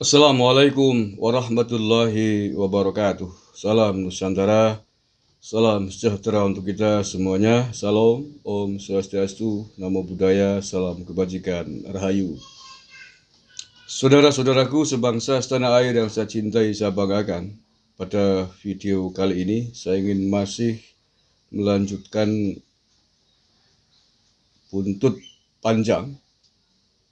Assalamualaikum warahmatullahi wabarakatuh. Salam Nusantara, salam sejahtera untuk kita semuanya. Salam, Om Swastiastu, Namo Buddhaya, salam kebajikan, Rahayu. Saudara-saudaraku sebangsa setanah air yang saya cintai, saya banggakan. Pada video kali ini, saya ingin masih melanjutkan buntut panjang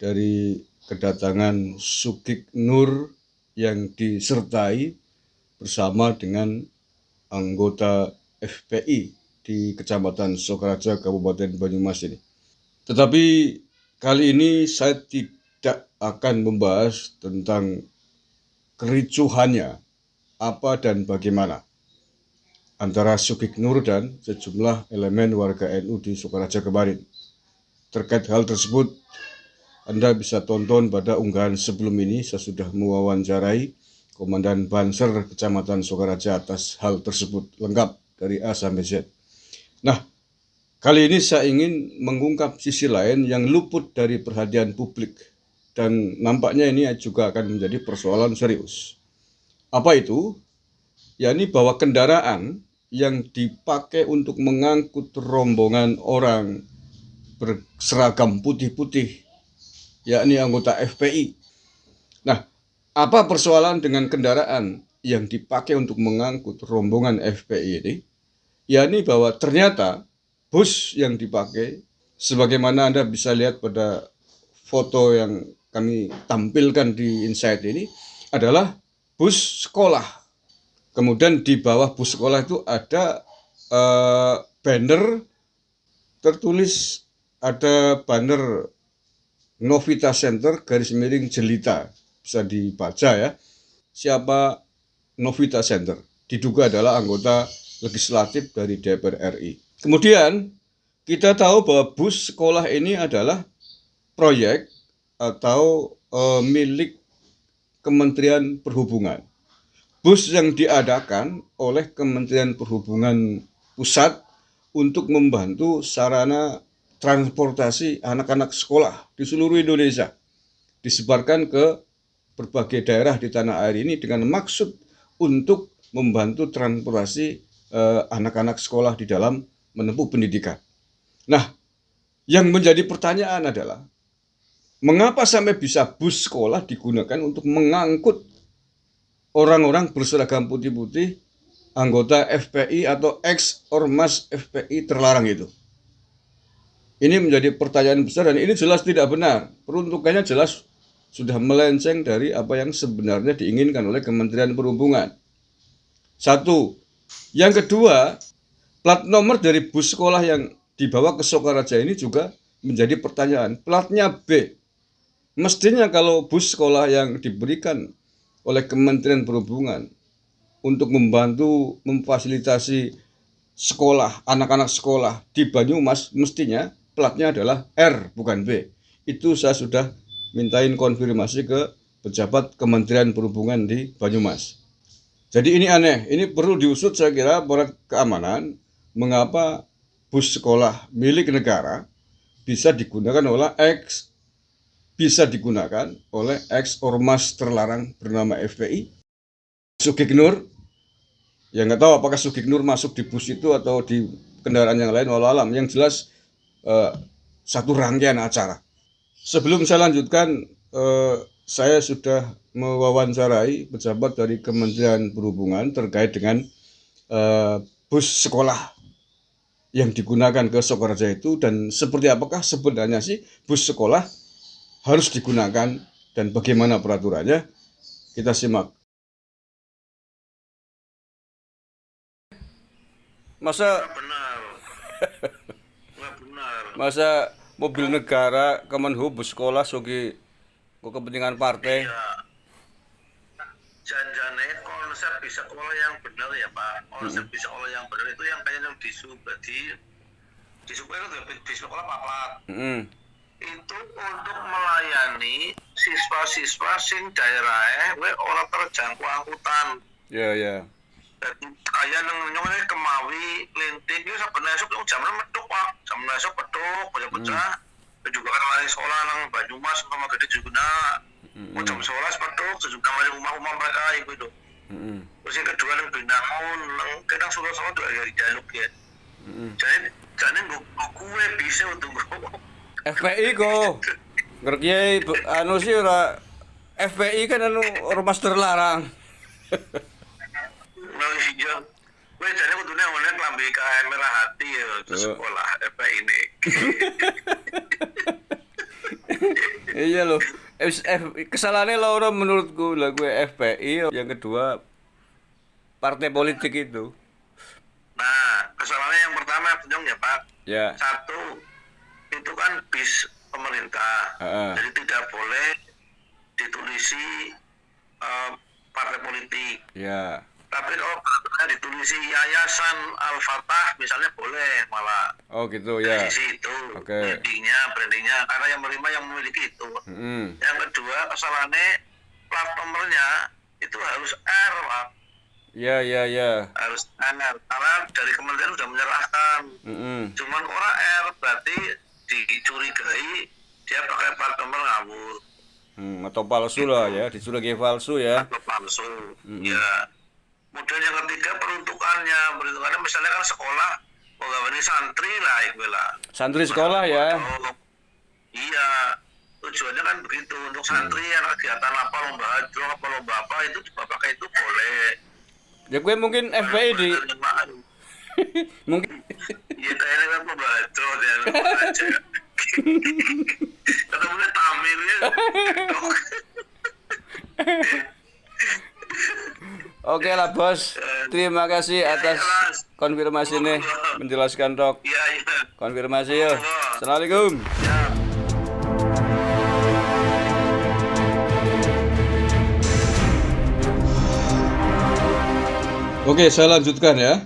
dari kedatangan Sukik Nur yang disertai bersama dengan anggota FPI di Kecamatan Sokaraja, Kabupaten Banyumas ini. Tetapi kali ini saya tidak akan membahas tentang kericuhannya apa dan bagaimana antara Sukik Nur dan sejumlah elemen warga NU di Sokaraja kemarin. Terkait hal tersebut, Anda bisa tonton pada unggahan sebelum ini. Saya sudah mewawancarai Komandan Banser Kecamatan Sokaraja atas hal tersebut lengkap dari A sampai Z. Nah, kali ini saya ingin mengungkap sisi lain yang luput dari perhatian publik dan nampaknya ini juga akan menjadi persoalan serius. Apa itu? Yakni bahwa kendaraan yang dipakai untuk mengangkut rombongan orang berseragam putih-putih, yakni anggota FPI. Nah, apa persoalan dengan kendaraan yang dipakai untuk mengangkut rombongan FPI ini? Yakni bahwa ternyata bus yang dipakai, sebagaimana Anda bisa lihat pada foto yang kami tampilkan di Insight ini, adalah bus sekolah. Kemudian di bawah bus sekolah itu ada banner tertulis, ada banner Novita Center _Jelita, bisa dibaca ya. Siapa Novita Center? Diduga adalah anggota legislatif dari DPR RI. Kemudian kita tahu bahwa bus sekolah ini adalah proyek atau milik Kementerian Perhubungan. Bus yang diadakan oleh Kementerian Perhubungan Pusat untuk membantu sarana transportasi anak-anak sekolah di seluruh Indonesia, disebarkan ke berbagai daerah di tanah air ini dengan maksud untuk membantu transportasi anak-anak sekolah di dalam menempuh pendidikan. Nah, yang menjadi pertanyaan adalah mengapa sampai bisa bus sekolah digunakan untuk mengangkut orang-orang berseragam putih-putih anggota FPI atau ex-ormas FPI terlarang itu? Ini menjadi pertanyaan besar dan ini jelas tidak benar. Peruntukannya jelas sudah melenceng dari apa yang sebenarnya diinginkan oleh Kementerian Perhubungan. Satu. Yang kedua, plat nomor dari bus sekolah yang dibawa ke Sokaraja ini juga menjadi pertanyaan. Platnya B. Mestinya kalau bus sekolah yang diberikan oleh Kementerian Perhubungan untuk membantu memfasilitasi sekolah, anak-anak sekolah di Banyumas, mestinya platnya adalah R bukan B. Itu saya sudah mintain konfirmasi ke pejabat Kementerian Perhubungan di Banyumas. Jadi ini aneh, ini perlu diusut saya kira para keamanan, mengapa bus sekolah milik negara bisa digunakan oleh ex ormas terlarang bernama FPI, Sukik Nur. Ya nggak tahu apakah Sukik Nur masuk di bus itu atau di kendaraan yang lain, walau alam. Yang jelas satu rangkaian acara. Sebelum saya lanjutkan, saya sudah mewawancarai pejabat dari Kementerian Perhubungan terkait dengan bus sekolah yang digunakan ke Sokaraja itu, dan seperti apakah sebenarnya sih bus sekolah harus digunakan dan bagaimana peraturannya. Kita simak. Masa Nggak benar, nggak benar. masa mobil negara Kemenhub bus sekolah sogi kepentingan partai? Iya, jangan-jangan konsep bisa sekolah yang benar ya Pak. Konsep bisa sekolah yang benar itu yang kayak yang di sekolah itu di sekolah papat. Itu untuk melayani siswa-siswa sing daerah orang terjangkau angkutan. Ya, ya. Jadi kayak nyongnya Kemawi, Linting itu sebenarnya esok jam meduk Pak, jam esok meduk, bocah-bocah. Juga kan lain sekolah nang Banyumas sama gede juga. Jam 11 meduk, juga masih rumah-rumah mereka itu. Terus yang kedua yang binangun, kadang Solo-Solo juga ya jaluk ya. Jadi gue bisa untuk FPI kok. Ngerti anu sih ora FPI kan anu ormas terlarang. Nah iya. Gue jadi kudune ngene klambi KM merah hati ya ke sekolah FPI ini. Iya loh. Kesalahannya Laura menurutku lah gue FPI, yang kedua partai politik itu. Nah, kesalahannya yang pertama Bunjong ya Pak. Ya. Satu, itu kan bis pemerintah. Jadi tidak boleh ditulisi partai politik. Ya. Tapi kalau ditulisi Yayasan Al-Fatah misalnya boleh malah. Oh gitu ya. Dari situ. Oke. Brandingnya karena yang menerima yang memiliki itu. Yang kedua kesalahannya plat nomornya itu harus R Pak. Ya. Harus R karena dari kementerian sudah menyerahkan. Cuman orang R berarti dicurigai dia pakai plat nomor ngawur. Atau palsu lah ya, dicurigai palsu ya. Atau palsu. Ya. Kemudian yang ketiga peruntukannya misalnya kan sekolah ini santri lah santri sekolah ya. Iya, tujuannya kan begitu untuk santri yang kegiatan apa lomba hajro apa lomba apa itu pakai itu boleh ya. Gue mungkin FPI di mungkin iya kayaknya kan lomba hajro ya aja ketemunya tamir ya. Oke lah bos, terima kasih atas konfirmasi nih, menjelaskan dok. Iya. Konfirmasi yuk. Assalamualaikum. Ya. Oke, saya lanjutkan ya.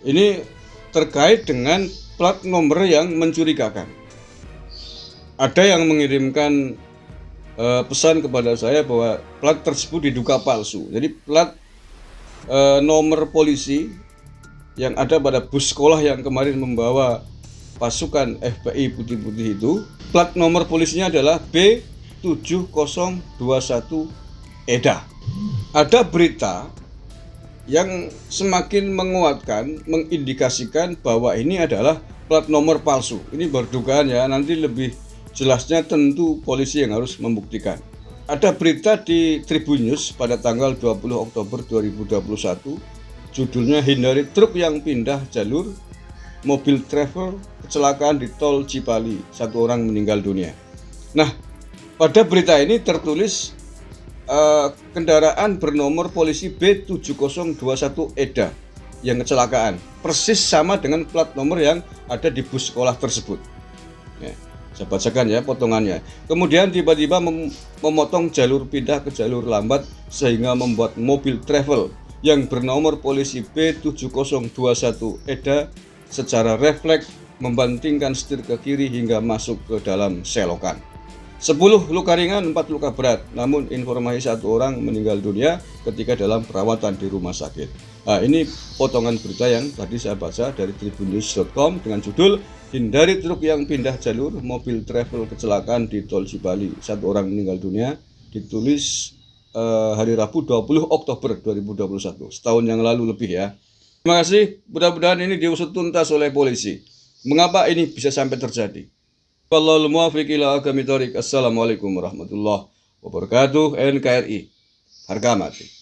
Ini terkait dengan plat nomor yang mencurigakan. Ada yang mengirimkan pesan kepada saya bahwa plat tersebut diduga palsu. Jadi plat nomor polisi yang ada pada bus sekolah yang kemarin membawa pasukan FPI putih-putih itu, plat nomor polisinya adalah B7021 EDA. Ada berita yang semakin menguatkan, mengindikasikan bahwa ini adalah plat nomor palsu. Ini berdugaan ya, nanti lebih jelasnya tentu polisi yang harus membuktikan. Ada berita di Tribun News pada tanggal 20 Oktober 2021, judulnya hindari truk yang pindah jalur, mobil travel kecelakaan di tol Cipali, 1 orang meninggal dunia. Nah, pada berita ini tertulis kendaraan bernomor polisi B7021 EDA yang kecelakaan, persis sama dengan plat nomor yang ada di bus sekolah tersebut. Ya. Saya bacakan ya potongannya. Kemudian tiba-tiba memotong jalur pindah ke jalur lambat sehingga membuat mobil travel yang bernomor polisi B7021 EDA secara refleks membantingkan setir ke kiri hingga masuk ke dalam selokan. 10 luka ringan, 4 luka berat. Namun informasi 1 orang meninggal dunia ketika dalam perawatan di rumah sakit. Nah, ini potongan berita yang tadi saya baca dari tribunnews.com dengan judul hindari truk yang pindah jalur, mobil travel kecelakaan di tol Cipali, 1 orang meninggal dunia. Ditulis hari Rabu 20 Oktober 2021, setahun yang lalu lebih ya. Terima kasih, mudah-mudahan ini diusut tuntas oleh polisi. Mengapa ini bisa sampai terjadi? Wallahul muwaffiq ila aqwamit thoriq. Assalamualaikum warahmatullahi wabarakatuh. NKRI harga mati.